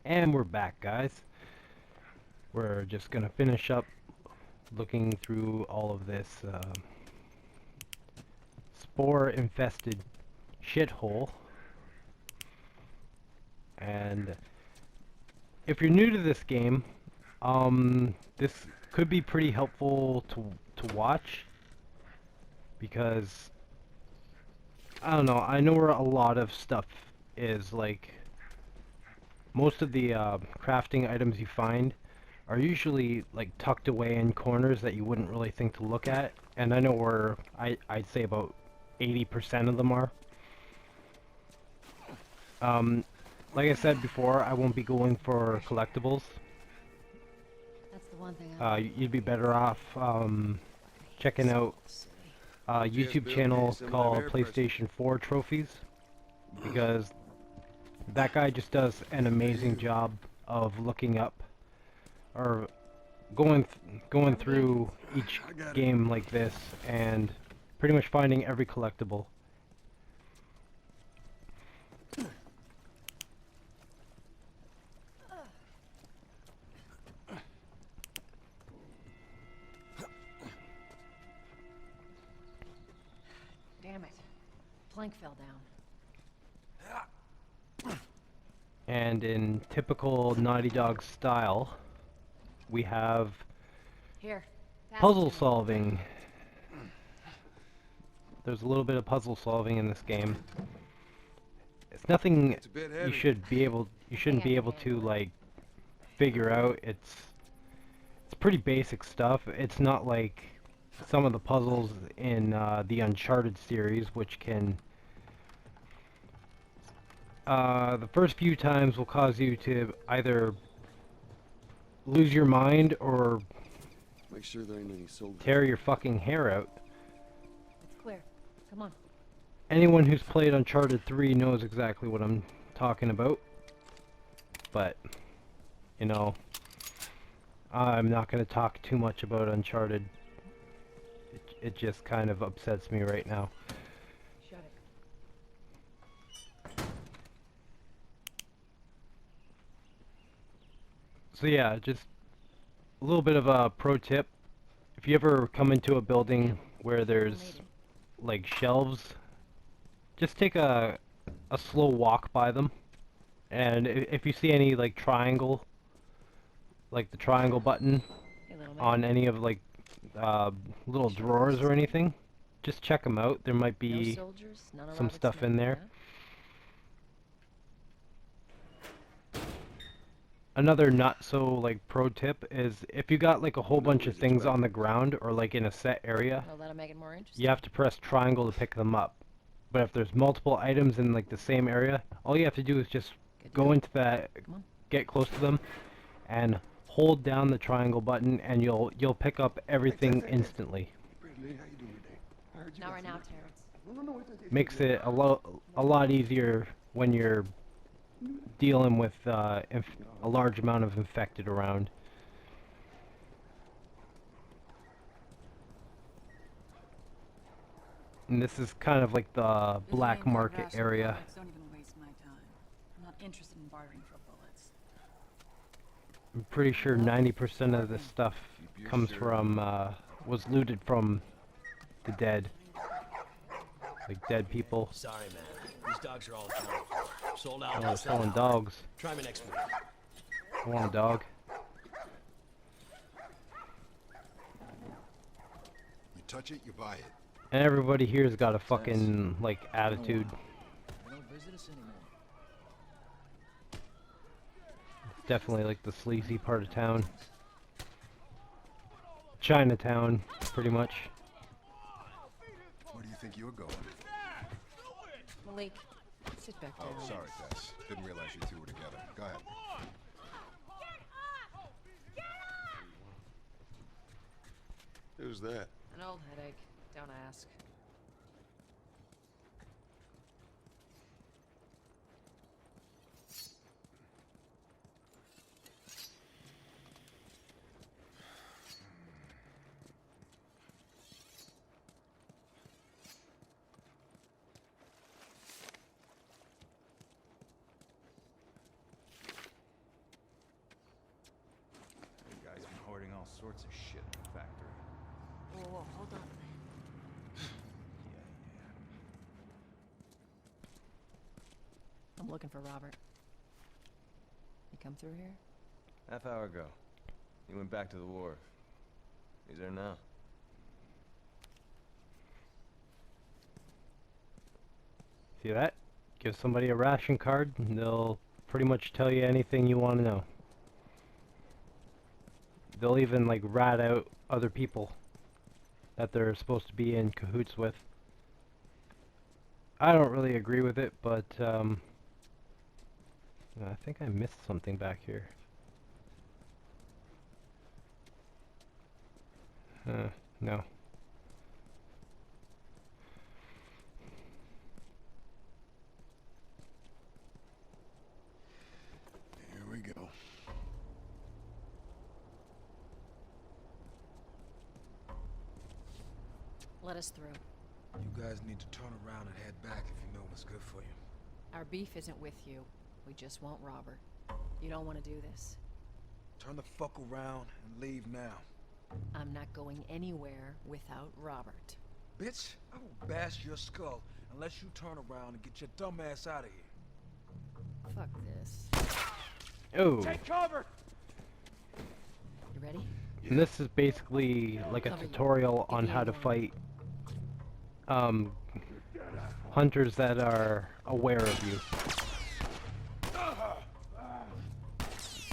And we're back, guys. We're just gonna finish up looking through all of this spore-infested shithole. And if you're new to this game, this could be pretty helpful to watch because I don't know. I know where a lot of stuff is. Like most of the crafting items you find are usually like tucked away in corners that you wouldn't really think to look at, and I know where I'd say about 80% of them are. Um, like I said before, I won't be going for collectibles. That's the one thing You'd be better off checking out a YouTube channel called PlayStation 4 Trophies, because that guy just does an amazing job of looking up or going through each game like this and pretty much finding every collectible. Damn it. Plank fell down. And in typical Naughty Dog style, we have Here. pass it puzzle to me. solving. There's a little bit of puzzle solving in this game. It's nothing It's a bit you heavy. shouldn't be able to like figure out. It's pretty basic stuff. It's not like some of the puzzles in the Uncharted series, which can the first few times will cause you to either lose your mind or Make sure there ain't any soldiers. tear your fucking hair out. It's clear. Come on. Anyone who's played Uncharted 3 knows exactly what I'm talking about. But, you know, I'm not going to talk too much about Uncharted. It just kind of upsets me right now. Shut it. So yeah, just a little bit of a pro tip. If you ever come into a building where there's like shelves, just take a slow walk by them. And if you see any like triangle, like the triangle button Hey, little man. on any of like little drawers or anything, just check them out. There might No be soldiers, none of some Robert stuff Smith, in there. huh? Another not so like pro tip is if you got like a whole bunch of things on the ground or like in a set area, Well, that'll make it more interesting. you have to press triangle to pick them up. But if there's multiple items in like the same area, all you have to do is just Good go deal. into that, Come on. get close to them, and hold down the triangle button, and you'll pick up everything instantly. Bradley, how you doing today? I heard you Not got right some- now, Terrence. No, Makes it a lot easier when you're dealing with a large amount of infected around. And this is kind of like the black market area. Don't even waste my time. I'm not interested in bartering for bullets. I'm pretty sure 90% of this stuff comes from, was looted from the dead. Like dead people. Sorry, man. These dogs are all accounted for. Sold out Oh, less they're than selling an hour. dogs. Try me next week. I want a dog. You touch it, you buy it. And everybody here's got a fucking, like, attitude. They don't visit us anymore. It's definitely like the sleazy part of town. Chinatown, pretty much. Where do you think you're going? Malik, sit back down. Oh, sorry, Tess. Didn't realize you two were together. Go ahead. Who's that? An old headache. Don't ask. all sorts of shit in the factory. Whoa, hold on. Yeah. I'm looking for Robert. You come through here? Half hour ago. He went back to the wharf. He's there now. See that? Give somebody a ration card and they'll pretty much tell you anything you want to know. They'll even like rat out other people that they're supposed to be in cahoots with. I don't really agree with it, but I think I missed something back here. No. Here we go. Let us through. You guys need to turn around and head back if you know what's good for you. Our beef isn't with you. We just want Robert. You don't want to do this. Turn the fuck around and leave now. I'm not going anywhere without Robert. Bitch, I will bash your skull unless you turn around and get your dumb ass out of here. Fuck this. Oh. Take cover! You ready? And this is basically like a tutorial on how to fight hunters that are aware of you.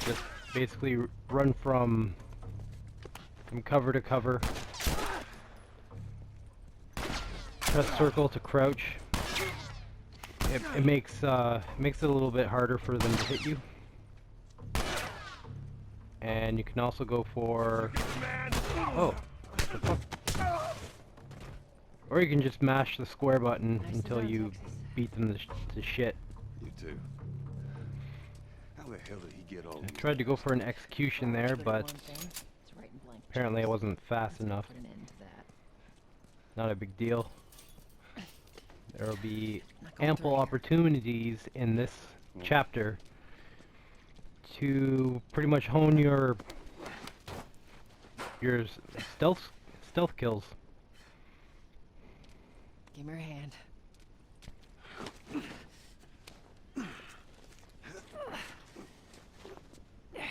Just basically run from cover to cover. Press circle to crouch. It makes it a little bit harder for them to hit you. And you can also go for... Oh, what the fuck? Or you can just mash the square button until you beat them to shit. You too. How the hell did he get all I tried to go for an execution there, but apparently I wasn't fast enough. Put an end to that. Not a big deal. There will be Not going ample through here. opportunities in this chapter to pretty much hone your stealth kills. Give me your hand. There you go.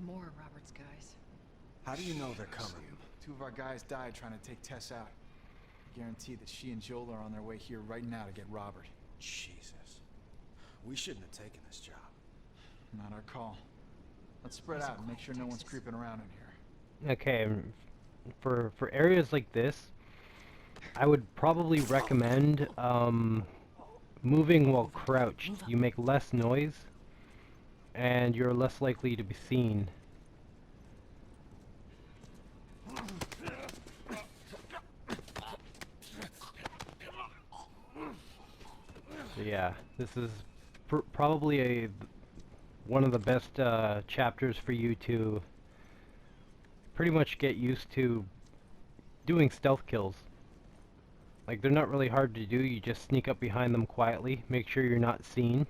More of Robert's guys. How do you know they're coming? Two of our guys died trying to take Tess out. Guarantee that she and Joel are on their way here right now to get Robert. Jesus. We shouldn't have taken this job. Not our call. Let's spread out and make sure no one's creeping around in here. Okay, for areas like this, I would probably recommend moving while crouched. You make less noise, and you're less likely to be seen. So yeah, this is probably one of the best chapters for you to pretty much get used to doing stealth kills. Like, they're not really hard to do. You just sneak up behind them quietly, make sure you're not seen,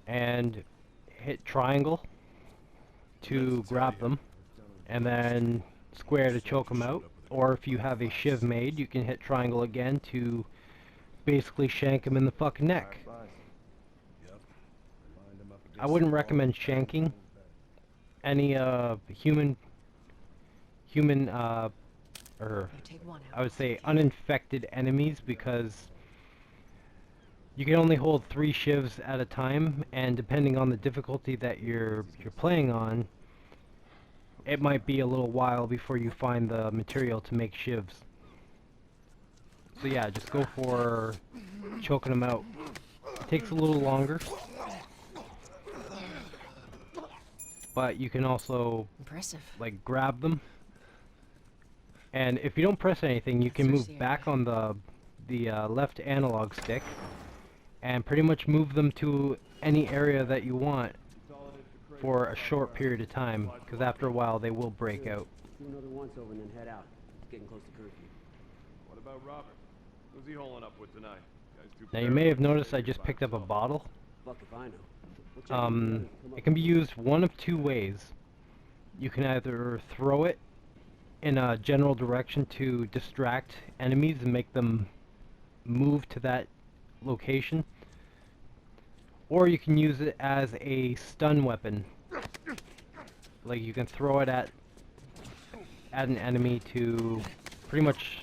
and hit triangle to grab them, and then square to choke them out. Or if you have a shiv made, you can hit triangle again to basically shank them in the fucking neck. I wouldn't recommend shanking any human or Take one out. I would say uninfected enemies, because you can only hold 3 shivs at a time, and depending on the difficulty that you're playing on, it might be a little while before you find the material to make shivs. So yeah, just go for choking them out. Takes a little longer, but you can also Impressive. like grab them, and if you don't press anything, you can move back on the the left analog stick and pretty much move them to any area that you want for a short period of time, because after a while they will break out. Do another once over and then head out. It's getting close to curfew. What about Robert? Who's he holing up with tonight? Now you may have noticed I just picked up a bottle. Fuck if I know. We'll check in It can be used one of two ways. You can either throw it in a general direction to distract enemies and make them move to that location, or you can use it as a stun weapon. Like, you can throw it at an enemy to pretty much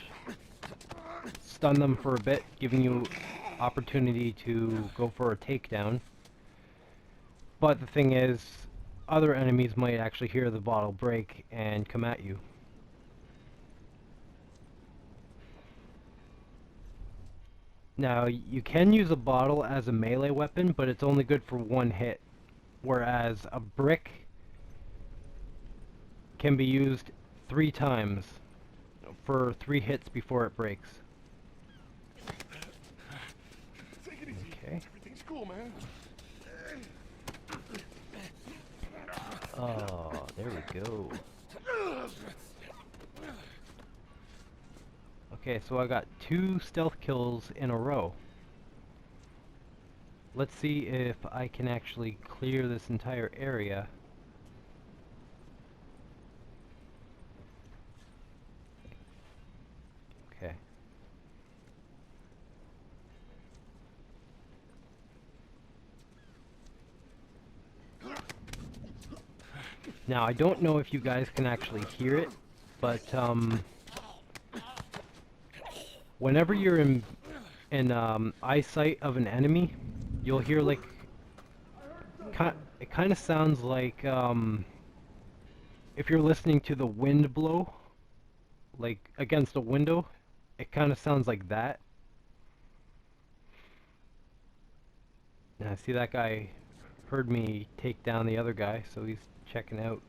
stun them for a bit, giving you opportunity to go for a takedown. But the thing is, other enemies might actually hear the bottle break and come at you. Now, you can use a bottle as a melee weapon, but it's only good for one hit, whereas a brick can be used 3 times for 3 hits before it breaks. Okay. Everything's cool, man. Oh, there we go. Okay, so I got 2 stealth kills in a row. Let's see if I can actually clear this entire area. Okay. Now, I don't know if you guys can actually hear it, but whenever you're in eyesight of an enemy, you'll hear like it kind of sounds like if you're listening to the wind blow, like against a window, it kind of sounds like that. Now, I see that guy heard me take down the other guy, so he's checking out.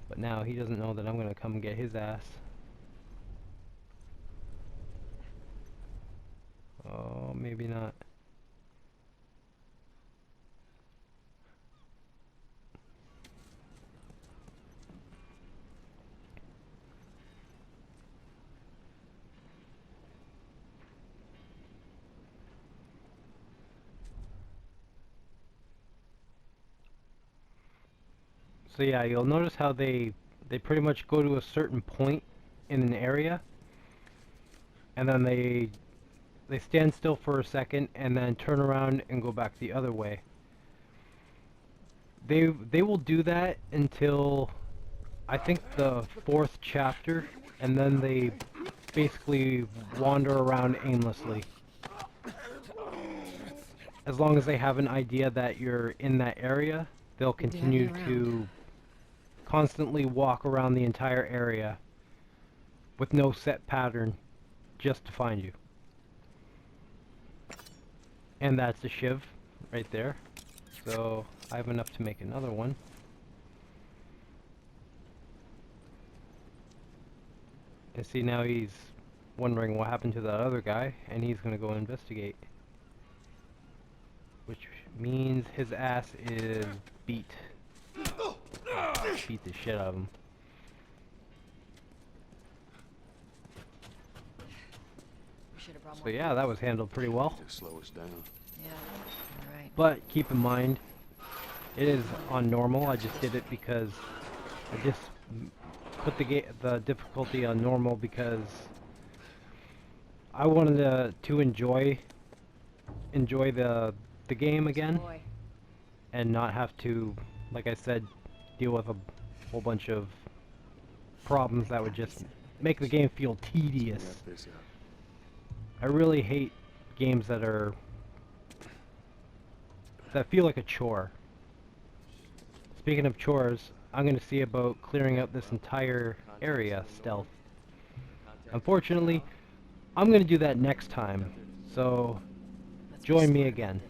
But now he doesn't know that I'm gonna come get his ass. Oh, maybe not. So yeah, you'll notice how they pretty much go to a certain point in an area, and then they stand still for a second and then turn around and go back the other way. They will do that until I think the 4th chapter, and then they basically wander around aimlessly. As long as they have an idea that you're in that area, they'll continue to constantly walk around the entire area with no set pattern just to find you. And that's a shiv right there. So I have enough to make another one. And see, now he's wondering what happened to that other guy, and he's gonna go investigate. Which means his ass is beat. Beat the shit out of him. So yeah, that was handled pretty well. Just slow us down. Yeah, you're right. But keep in mind, it is on normal. I just did it because I just put the difficulty on normal because I wanted to enjoy the game again, and not have to, like I said, deal with a whole bunch of problems that would just make the game feel tedious. I really hate games that feel like a chore. Speaking of chores, I'm going to see about clearing out this entire area stealth. Unfortunately, I'm going to do that next time, so join me again.